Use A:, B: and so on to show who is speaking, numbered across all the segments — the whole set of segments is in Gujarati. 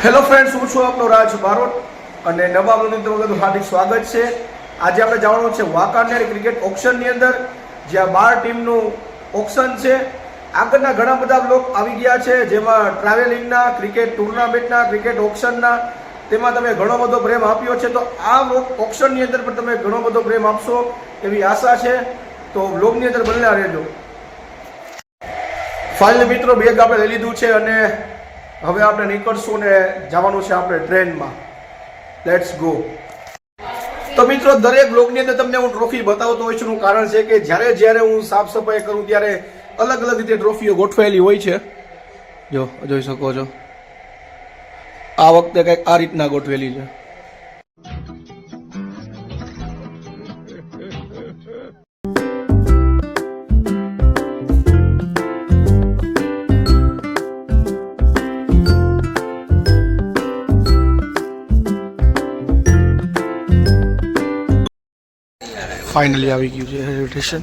A: હેલો ફ્રેન્ડ્સ, હું છું આપનો રાજ બારોટ અને નવા બ્લોગની તમારું હાર્દિક સ્વાગત છે. આજે આપણે જવાનું છે વાંકાનેર ક્રિકેટ ઓક્શનની અંદર, જ્યાં 12 ટીમનું ઓક્શન છે. આગળના ઘણા બધા બ્લોગ આવી ગયા છે, જેમાં ટ્રાવેલિંગના, ક્રિકેટ ટુર્નામેન્ટના, ક્રિકેટ ઓક્શનના, તેમાં તમે ઘણો બધો પ્રેમ આપ્યો છે. તો આ ઓક્શનની અંદર પણ તમે ઘણો બધો પ્રેમ આપશો એવી આશા છે. તો બ્લોગની અંદર બન્યા રહેજો. ફાઇનલી મિત્રો બેગ આપણે લઈ લીધું છે અને હવે આપણે નીકળશું ને જવાનું છે આપણે ટ્રેનમાં. Let's go. તો મિત્રો દરેક બ્લોગની અંદર તમને હું ટ્રોફી બતાવતો હોઉં છું. કારણ છે કે જ્યારે હું સાફ સફાઈ કરું ત્યારે અલગ અલગ રીતે ટ્રોફીઓ ગોઠવાયેલી હોય છે. જો જોઈ શકો છો, આ વખતે કંઈક આ રીતના ગોઠવેલી છે. ફાઇનલી આવી ગયું છે રેલવે સ્ટેશન.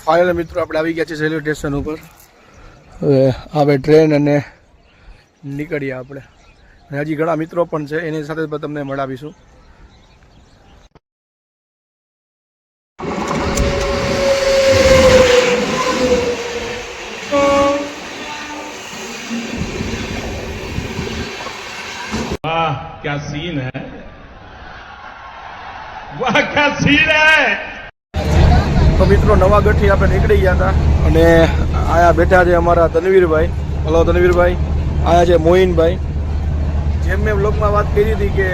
A: ફાઇનલી મિત્રો આપણે આવી ગયા છે રેલવે સ્ટેશન ઉપર. હવે આવે ટ્રેન અને નીકળીએ આપણે. અને હજી ઘણા મિત્રો પણ છે, એની સાથે પણ તમને મળાવીશું.
B: वाह क्या सीन है, वाह क्या सीन है.
A: તો મિત્રો નવાગઢથી આપણે નીકળી ગયા હતા અને આયા બેઠા છે અમારા તનવીરભાઈ. હલો તનવીરભાઈ. આયા છે મોહિનભાઈ. જેમ મેં બ્લોગમાં વાત કરી હતી કે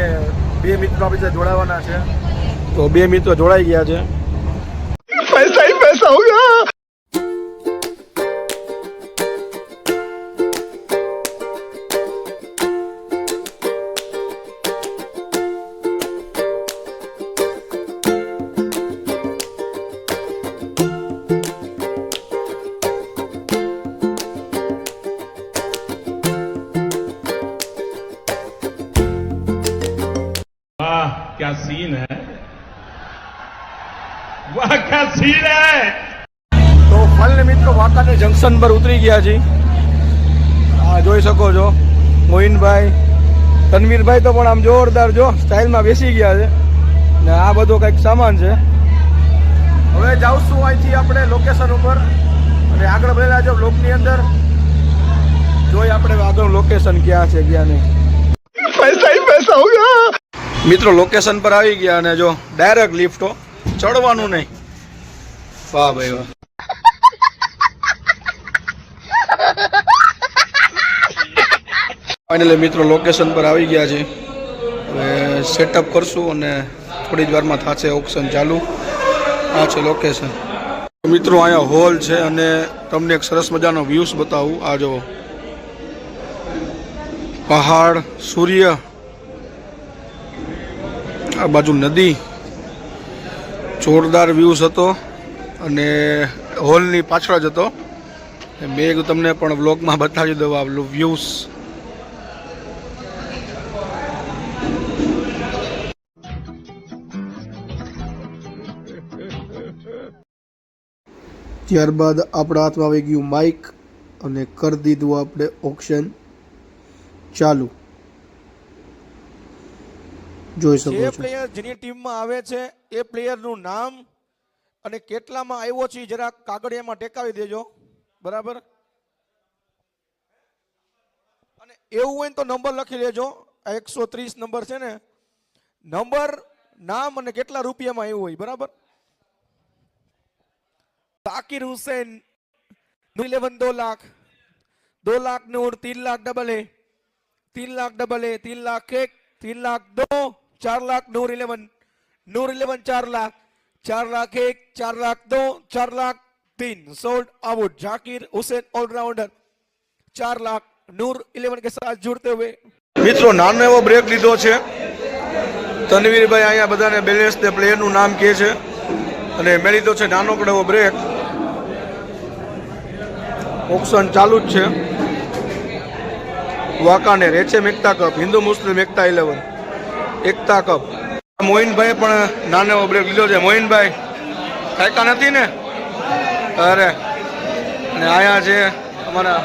A: બે મિત્રો આપણી સાથે જોડાવાના છે, તો બે મિત્રો જોડાઈ ગયા છે. પૈસા ही पैसा होगा.
B: क्या सीन है, वाह क्या सीन है.
A: તો ફાઇનલી મિત્રો વાંકાનેર જંકશન પર ઉતરી ગયા છે. આ જોઈ શકો છો મોહિનભાઈ, તનવીરભાઈ તો પણ આમ જોરદાર જો સ્ટાઇલમાં બેસી ગયા છે ને આ બધો કંઈક સામાન છે. હવે જાવશું અહીંથી આપણે લોકેશન ઉપર અને આગળ ભરેલા જો બ્લોકની અંદર જોઈ આપણે આગળ લોકેશન ક્યાં છે ક્યાં નહીં. પૈસા ही पैसा होगा. મિત્રો લોકેશન પર આવી ગયા અને જો ડાયરેક્ટ લિફ્ટો, ચડવાનું નહીં. વાહ ભાઈ વાહ. ફાઇનલી મિત્રો લોકેશન પર આવી ગયા છે. હવે સેટઅપ કરશું અને થોડી જ વારમાં થશે ઓક્શન ચાલુ. આ છે લોકેશન. મિત્રો અહીંયા હોલ છે અને તમને એક સરસ મજાનો વ્યૂઝ બતાવું. આ જો પહાડ, સૂર્ય, આ બાજુ નદી, જોરદાર વ્યૂઝ હતો અને હોલની પાછળ જ હતો. મેં તમને પણ વ્લોગમાં બતાવી દઉં આ વ્યૂઝ. ત્યારબાદ આપણા હાથમાં આવી ગયું માઇક અને કરી દીધું આપણે ઓક્શન ચાલુ. જોઈ શકો છો
C: જે પ્લેયર જેની ટીમમાં આવે છે એ પ્લેયરનું નામ અને કેટલામાં આવ્યો છે જરા કાગળિયામાં ટેકાવી દેજો. બરાબર. અને એવું હોય ને તો નંબર લખી લેજો. 130 નંબર છે ને, નંબર, નામ અને કેટલા રૂપિયામાં આવ્યું હોય. બરાબર. તાકીર હુસૈન 11 2 लाख, 2 लाख नूर, 3 लाख डबल है, 3 लाख डबल है, 3 lakh 1, 3 lakh 2, 4 lakh Noor 11, Noor 11 4 lakh, 4 lakh 1, 4 lakh 2, 4 lakh 3. Sold out. Zakir Hussain allrounder 4 lakh Noor 11 के साथ जुड़ते हुए.
A: મિત્રો નાનો એવો બ્રેક લીધો છે. તનવીરભાઈ અહીંયા બધાને બેલેન્સ ને પ્લેયરનું નામ કહે છે અને મેં લીધો છે નાનકડો એવો બ્રેક. ઓક્શન ચાલુ જ છે. વાંકાનેર HM એકતા કપ, હિન્દુ મુસ્લિમ એકતા 11 એકતા કપ. મોહિનભાઈ પણ નાનો એવો બ્રેક લીધો છે. મોહિનભાઈ કાંઈ નથી ને? અરે અને આયા છે અમારા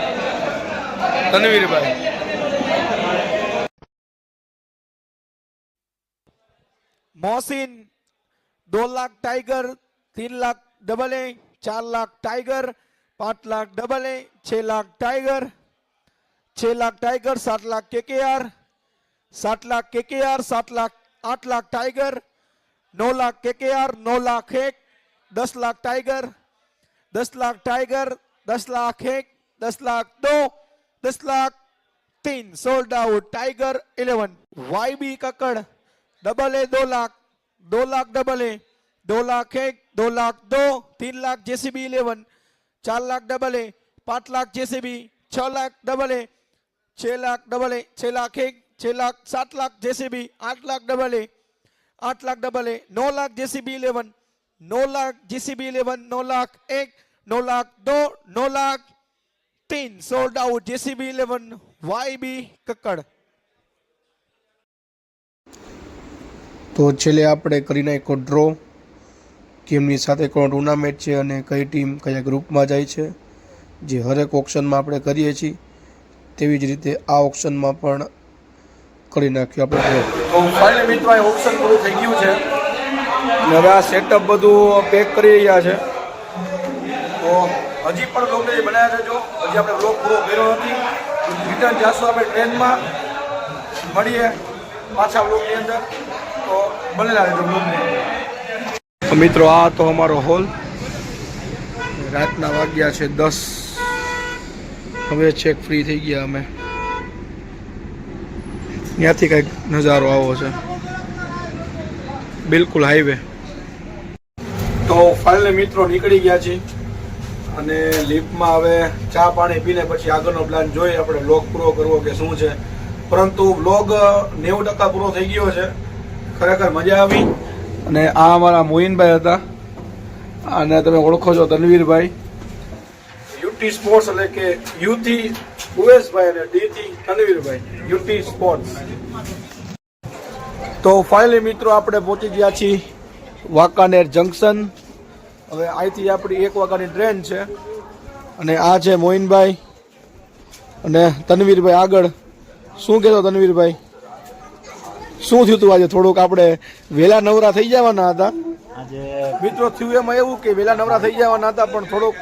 A: તનવીરભાઈ.
C: Mohsin 2 lakh tiger, 3 lakh double A, 4 lakh tiger, 5 lakh double A, 6 lakh tiger, 6 lakh tiger, 7 lakh KKR, 7 lakh KKR, 7 lakh 8 lakh tiger, 9 lakh KKR, 9 lakh 1, 10 lakh tiger, 10 lakh tiger, 10 lakh 1, 10 lakh 2, 10 lakh 3, sold out tiger 11. YB Kakkar double A 2 lakh, 2 lakh double A, 2 lakh 1, 2 lakh 2, 3 lakh JCB 11, 4 lakh double A, 5 lakh JCB, 6 lakh double A, 6 lakh double A, 6 lakh 1, 6 lakh 7 lakh JCB, 8 lakh double A, 8 lakh double A, 9 lakh JCB 11, 9 lakh JCB 11, 9 lakh 1, 9 lakh 2, 9 lakh 3, sold out JCB 11, YB Kakkar.
A: તો છેલ્લે આપણે કરી નાખ્યો ડ્રો કે એમની સાથે કોણ ટુર્નામેન્ટ છે અને કઈ ટીમ કયા ગ્રુપમાં જાય છે, જે હરેક ઓપ્શનમાં આપણે કરીએ છીએ તેવી જ રીતે આ ઓપ્શનમાં પણ કરી નાખ્યું આપણે ડ્રો. તો ફાઇનલી મિત્રો આ ઓપ્શન પૂરું થઈ ગયું છે અને હવે આ સેટઅપ બધું પેક કરી રહ્યા છે. તો હજી પણ બ્લોગને જે બનાવ્યા છે, જો હજી આપણે બ્લોગ પૂરો કર્યો નથી. રિટર્ન જાશું આપણે ટ્રેનમાં, મળીએ પાછા બ્લોગની અંદર. તો બનેલા રહેજો બ્લોગની. મિત્રો આ તો અમારો હોલ, રાતના વાગ્યા છે 10. હવે ચેક ફ્રી થઈ ગયા અમે. ત્યાંથી કંઈક નજારો આવો છે, બિલકુલ હાઈવે. તો ફાઇનલી મિત્રો નીકળી ગયા છીએ અને લિફ્ટમાં હવે ચા પાણી પીને પછી આગળનો પ્લાન જોઈ આપણે વ્લોગ પૂરો કરવો કે શું છે. પરંતુ વ્લોગ 90% પૂરો થઈ ગયો છે. ખરેખર મજા આવી. અને આ અમારા મોહિનભાઈ હતા અને તમે ઓળખો છો તનવીરભાઈ. યુટી સ્પોર્ટ્સ એટલે કે યુથી ભુવેશભાઈ અને ડીથી તનવીરભાઈ, યુટી સ્પોર્ટ્સ. તો ફાઇનલી મિત્રો આપણે પહોંચી ગયા છીએ વાંકાનેર જંકશન. હવે અહીંથી આપણી 1 વાગ્યાની ટ્રેન છે અને આ છે મોહિનભાઈ અને તનવીરભાઈ આગળ. શું કહેતો તનવીરભાઈ, શું થયું હતું આજે? થોડુંક આપણે વહેલા નવરા થઈ જવાના હતા આજે મિત્રો. થયું એમાં એવું કે વહેલા નવરા થઈ જવાના હતા પણ થોડુંક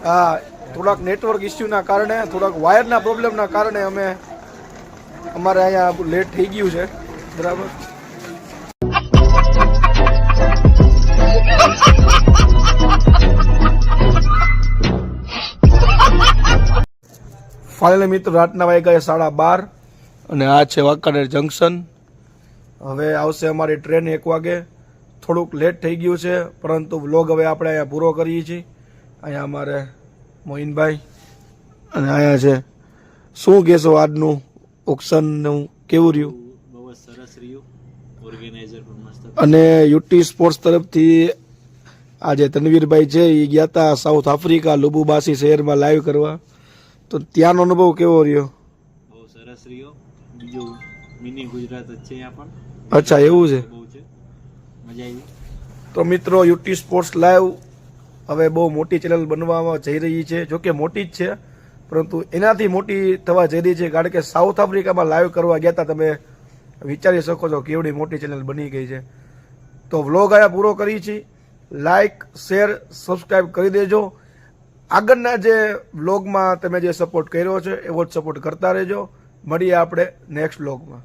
A: હા થોડાક નેટવર્ક ઇસ્યુના કારણે, થોડાક વાયરના પ્રોબ્લેમના કારણે અમારે અહીંયા લેટ થઈ ગયું છે. બરાબર. ફાઇનલી મિત્રો રાતના વાગ્યા 12:30 અને આ છે વાંકાનેર જંકશન. હવે આવશે અમારી ટ્રેન 1 વાગે. થોડુંક લેટ થઈ ગયું છે પરંતુ વ્લોગ હવે આપણે અહીંયા પૂરો કરીએ છીએ. અહીંયા અમારે મોહિનભાઈ અને અહીંયા છે. શું કહેશો આજનું ઓક્શનનું કેવું રહ્યું?
D: બહુ સરસ રહ્યું. ઓર્ગેનાઇઝર પણ મસ્ત.
A: અને યુટી સ્પોર્ટ્સ તરફથી આજે તનવીરભાઈ છે એ ગયા હતા સાઉથ આફ્રિકા લુબુબાસી શહેરમાં લાઈવ કરવા. તો ત્યાંનો અનુભવ કેવો રહ્યો?
D: બહુ સરસ રહ્યો. બીજું મિની ગુજરાત જ છે અહીંયા પણ.
A: અચ્છા એવું છે.
D: બહુ છે, મજા આવી.
A: તો મિત્રો યુટી સ્પોર્ટ્સ લાઈવ હવે બહુ મોટી ચેનલ બનવામાં જઈ રહી છે. જોકે મોટી જ છે પરંતુ એનાથી મોટી થવા જઈ રહી છે કારણ કે સાઉથ આફ્રિકામાં લાઈવ કરવા ગયા હતા. તમે વિચારી શકો છો કેવડી મોટી ચેનલ બની ગઈ છે. તો વ્લોગ અહીંયા પૂરો કરી છે. લાઈક, શેર, સબસ્ક્રાઈબ કરી દેજો. આગળના જે વ્લોગમાં તમે જે સપોર્ટ કર્યો છે એવો જ સપોર્ટ કરતા રહેજો. મળીએ આપણે નેક્સ્ટ વ્લોગમાં.